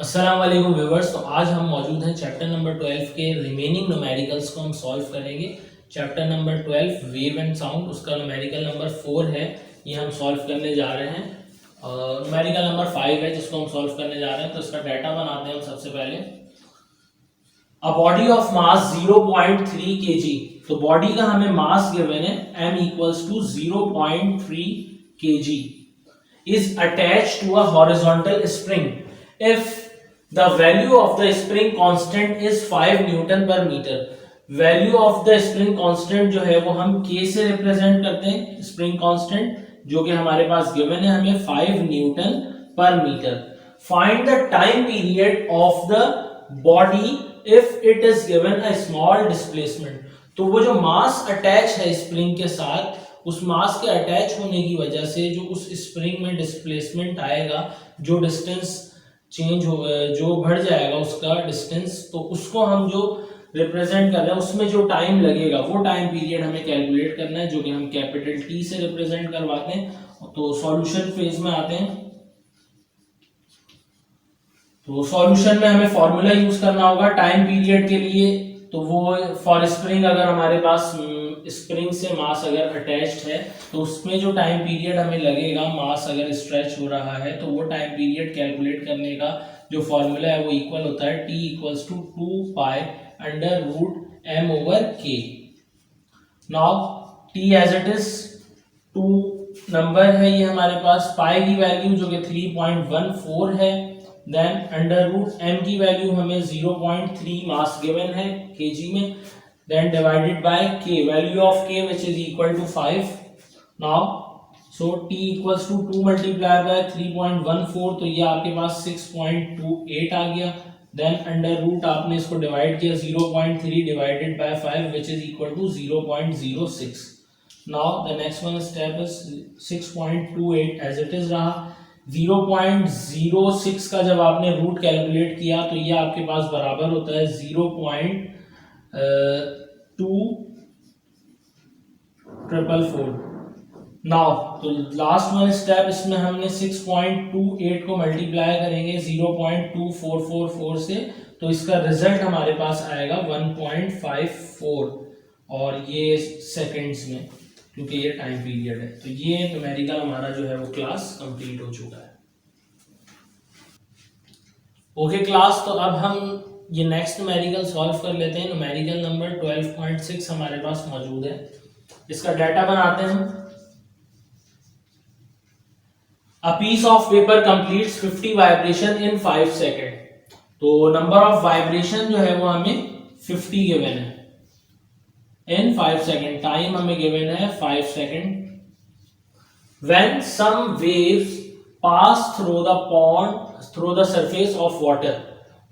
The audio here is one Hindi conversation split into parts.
अस्सलाम वालेकुम व्यूवर्स। तो आज हम मौजूद हैं चैप्टर नंबर 12 के रिमेनिंग न्यूमेरिकल्स को हम सॉल्व करेंगे। Chapter number 12 wave and sound, उसका न्यूमेरिकल नंबर 4 है, ये हम सॉल्व करने जा रहे हैं। न्यूमेरिकल नंबर 5 है जिसको हम सॉल्व करने जा रहे हैं। तो इसका डाटा बनाते हैं हम सबसे पहले। A body of mass 0.3 kg, तो बॉडी का हमें मास गिवन है m equals to 0.3 kg is attached to a horizontal spring if the value of the spring constant is 5 newton per metre. Value of the spring constant जो है वो हम k से रिप्रेजेंट करते हैं। स्प्रिंग कांस्टेंट जो कि हमारे पास गिवन है हमें 5 newton per metre. Find the time period of the body if it is given a small displacement. तो वो जो मास अटैच है स्प्रिंग के साथ, उस मास के अटैच होने की वजह से जो उस स्प्रिंग में डिस्प्लेसमेंट आएगा, जो डिस्टेंस चेंज हो, जो बढ़ जाएगा उसका डिस्टेंस, तो उसको हम जो रिप्रेजेंट कर रहे हैं उसमें जो टाइम लगेगा वो टाइम पीरियड हमें कैलकुलेट करना है, जो कि हम कैपिटल टी से रिप्रेजेंट करवाते हैं। तो सॉल्यूशन फेज में आते हैं। तो सॉल्यूशन में हमें फॉर्मूला यूज करना होगा टाइम पीरियड के लिए। तो वो फॉर स्प्रिंग, अगर हमारे पास स्प्रिंग से मास अगर अटैच्ड है तो उसमें जो टाइम पीरियड हमें लगेगा, मास अगर स्ट्रेच हो रहा है, तो वो टाइम पीरियड कैलकुलेट करने का जो फॉर्मूला है वो इक्वल होता है T equals to 2 pi under root m over k। Now T as it is 2 number है ये हमारे पास, पाई की वैल्यू जो कि 3.14 है, देन अंडर रूट m की वैल्यू हमें 0.3 मास गिवन है kg में, then divided by k, value of k which is equal to 5 now, so t equals to 2 multiplied by 3.14, तो ये आपके पास 6.28 आ गया। then under root आपने इसको डिवाइड किया 0.3 divided by 5 which is equal to 0.06। now the next one step is 6.28 as it is रहा। 0.06 का जब आपने रूट कैलकुलेट किया तो ये आपके पास बराबर होता है 0.2444। नाउ तो लास्ट वन स्टेप, इसमें हमने 6.28 को मल्टीप्लाई करेंगे 0.2444 से, तो इसका रिजल्ट हमारे पास आएगा 1.54, और ये सेकंड्स में, क्योंकि ये टाइम पीरियड है। तो ये न्यूमेरिकल हमारा जो है वो क्लास कंप्लीट हो चुका है। ओके क्लास, तो अब हम ये नेक्स्ट न्यूमेरिकल सॉल्व कर लेते हैं। न्यूमेरिकल नंबर 12.6 हमारे पास मौजूद है। इसका डाटा बनाते हैं। A piece of paper completes 50 vibration in 5 second. तो नंबर ऑफ वाइब्रेशन जो है वो हमें 50 गिवन है इन 5 सेकेंड। टाइम हमें गिवन है 5 second. When some waves pass through the pond through the surface of water,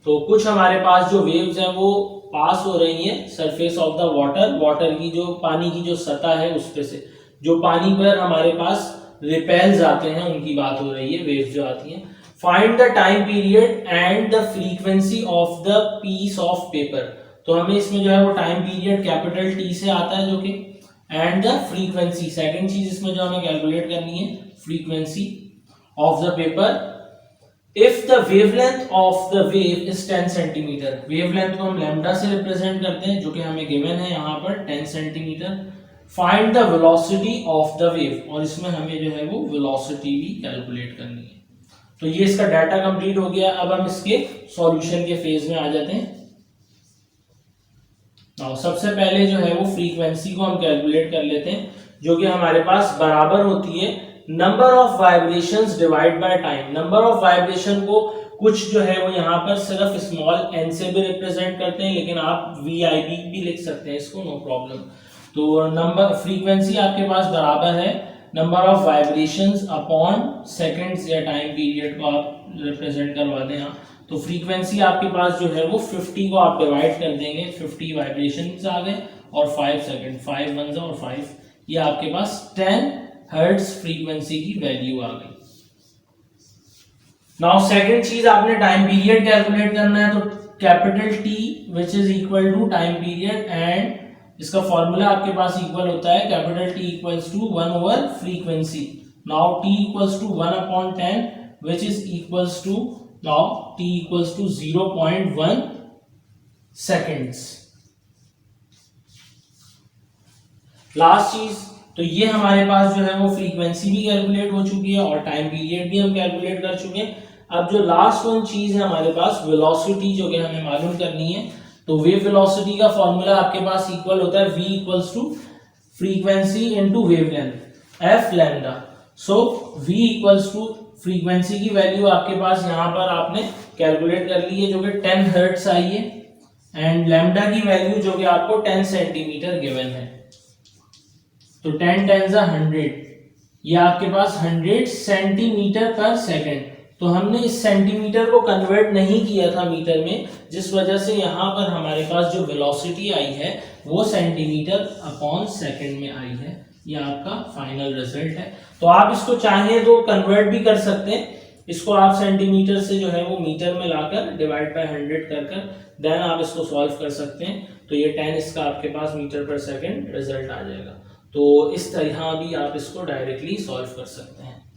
तो कुछ हमारे पास जो वेव्स हैं वो पास हो रही हैं surface of the water, water की जो पानी की जो सतह है उस पे से, जो पानी पर हमारे पास रिपेल्स आते हैं उनकी बात हो रही है, वेव्स जो आती हैं। Find the time period and the frequency of the piece of paper. तो हमें इसमें जो है वो टाइम पीरियड कैपिटल टी से आता है, जो कि एंड द फ्रीक्वेंसी, सेकंड चीज इसमें जो हमें कैलकुलेट करनी है frequency of the paper. If the wavelength of the wave is 10 centimetre, wavelength को हम लैम्डा से रिप्रेजेंट करते हैं, जो कि हमें गिवन है यहाँ पर 10 centimetre. Find the velocity of the wave, और इसमें हमें जो है वो वेलोसिटी भी कैलकुलेट करनी है। तो ये इसका डाटा कंप्लीट हो गया। अब हम इसके सॉल्यूशन के फेज में आ जाते हैं। नाउ सबसे पहले जो है वो फ्रीक्वेंसी को हम कैलकुलेट कर लेते हैं, जो कि हमारे पास बराबर होती है number of vibrations divide by time. Number of vibration को कुछ जो है वो यहाँ पर सिर्फ स्मॉल n से भी रिप्रेजेंट करते हैं, लेकिन आप VIB भी लिख सकते हैं इसको, नो प्रॉब्लम। तो नंबर फ्रीक्वेंसी आपके पास बराबर है number of vibrations upon seconds या टाइम पीरियड को आप रिप्रेजेंट करवा दें यहाँ। तो फ्रीक्वेंसी आपके पास जो है वो 50 को आप डिवाइड कर देंगे, 50 वाइब्रेशंस आ गए और 5 सेकंड, 5 1 और 5, ये आपके पास 10 हर्ट्ज फ्रीक्वेंसी की वैल्यू आ गई। नाउ सेकंड चीज, आपने टाइम पीरियड कैलकुलेट करना है, तो capital T which is equal to time period, and इसका फॉर्मूला आपके पास इक्वल होता है capital T equals to 1 over frequency. Now T equals to 1 upon 10 which is equals to now t equals to 0.1 seconds. Last चीज, तो ये हमारे पास जो है वो फ्रीक्वेंसी भी कैलकुलेट हो चुकी है और टाइम पीरियड भी हम कैलकुलेट कर चुके हैं। अब जो लास्ट वन चीज है हमारे पास वेलोसिटी, जो कि हमें मालूम करनी है। तो वेव वेलोसिटी का फॉर्मूला आपके पास इक्वल होता है v equals to frequency into wavelength F lambda. So v equals to frequency की वैल्यू आपके पास यहाँ पर आपने कैलकुलेट कर ली है, जो कि 10 हर्ट्ज आई है, एंड लैम्डा की वैल्यू जो कि आपको 10 सेंटीमीटर गिवन है। तो 10 10 100, ये आपके पास 100 सेंटीमीटर पर सेकंड। तो हमने इस सेंटीमीटर को कन्वर्ट नहीं किया था मीटर में, जिस वजह से यहाँ पर हमारे पास जो वेलोसिटी आई है वो सेंटीमीटर अपॉन सेकंड में आई है। ये आपका फाइनल रिजल्ट है। तो आप इसको चाहें तो कन्वर्ट भी कर सकते हैं, इसको आप सेंटीमीटर से जो है वो मीटर में लाकर डिवाइड बाय 100 कर देन आप इसको सॉल्व कर सकते हैं। तो ये 10 इसका आपके पास मीटर पर सेकंड रिजल्ट आ जाएगा। तो इस तरह भी आप इसको डायरेक्टली सॉल्व कर सकते हैं।